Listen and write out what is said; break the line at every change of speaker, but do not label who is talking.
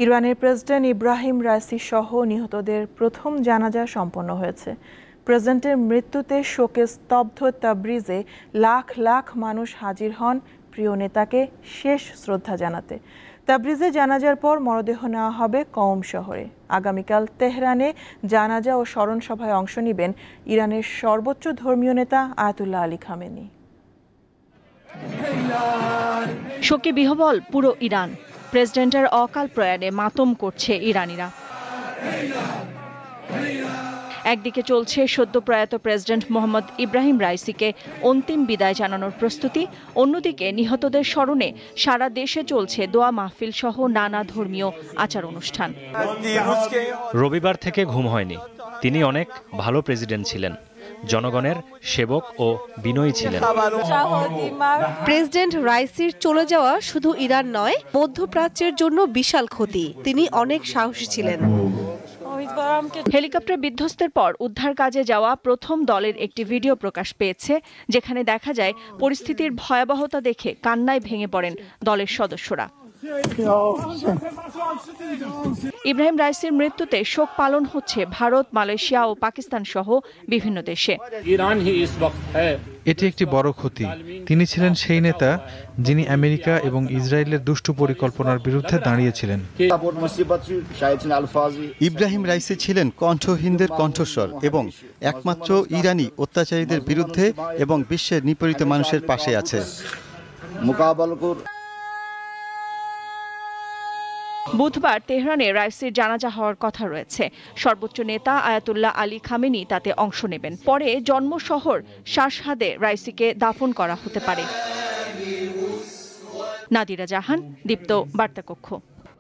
ইরানের president Ebrahim Raisi সহ নিহতদের প্রথম জানাজা সম্পন্ন হয়েছে। প্রেসিডেন্টের মৃত্যুতে শোকে স্তব্ধ তাবরিজে লাখ লাখ মানুষ হাজির হন প্রিয় নেতাকে শেষ শ্রদ্ধা জানাতে। তাবরিজে জানাজার পর মরদেহ নেওয়া হবে কওম শহরে। আগামীকাল তেহরানে জানাজা ও স্মরণ সভায় অংশ নেবেন ইরানের সর্বোচ্চ ধর্মীয় নেতা আয়াতুল্লাহ আলী খামেনি।
শোকে বিহ্বল পুরো ইরান। প্রেসিডেন্টের অকাল প্রয়াণে মাতম করছে ইরানিরা। একদিকে চলছে সদ্য প্রয়াত প্রেসিডেন্ট মোহাম্মদ ইব্রাহিম রাইসিকে অন্তিম বিদায় জানানোর প্রস্তুতি, অন্যদিকে নিহতদের স্মরণে সারা দেশে চলছে দোয়া মাহফিল সহ নানা ধর্মীয় আচার অনুষ্ঠান।
রবিবার থেকে ঘুম হয়নি। তিনি অনেক ভালো প্রেসিডেন্ট ছিলেন, জনগণের সেবক ও বিনয়ী ছিলেন।
প্রেসিডেন্ট রাইসির চলে যাওয়া শুধু ইরান নয়, মধ্যপ্রাচ্যের জন্য বিশাল ক্ষতি। তিনি অনেক সাহসী ছিলেন।
হেলিকপ্টার বিধ্বস্তের পর উদ্ধার কাজে যাওয়া প্রথম দলের একটি ভিডিও প্রকাশ পেয়েছে, যেখানে দেখা যায় পরিস্থিতির ভয়াবহতা দেখে কান্নায় ভেঙে পড়েন দলের সদস্যরা। ইব্রাহিম রাইসির মৃত্যুতে শোক পালন হচ্ছে ভারত, মালয়েশিয়া ও পাকিস্তান সহ বিভিন্ন দেশে।
এটি একটি বড় ক্ষতি। তিনি ছিলেন সেই নেতা যিনি আমেরিকা এবং ইসরায়েলের দুষ্টু পরিকল্পনার বিরুদ্ধে দাঁড়িয়েছিলেন।
ইব্রাহিম রাইসি ছিলেন কণ্ঠহীনদের কণ্ঠস্বর এবং একমাত্র ইরানি অত্যাচারীদের বিরুদ্ধে এবং বিশ্বের নিপীড়িত মানুষের পাশে আছে।
বুধবার তেহরানে রাইসির জানাজা হওয়ার কথা রয়েছে। সর্বোচ্চ নেতা আয়াতুল্লাহ আলী খামেনি তাতে অংশ নেবেন। পরে জন্ম শহর শাশহাদে রাইসিকে দাফন করা হতে পারে। নাদিরা জাহান, দীপ্ত বার্তাকক্ষ।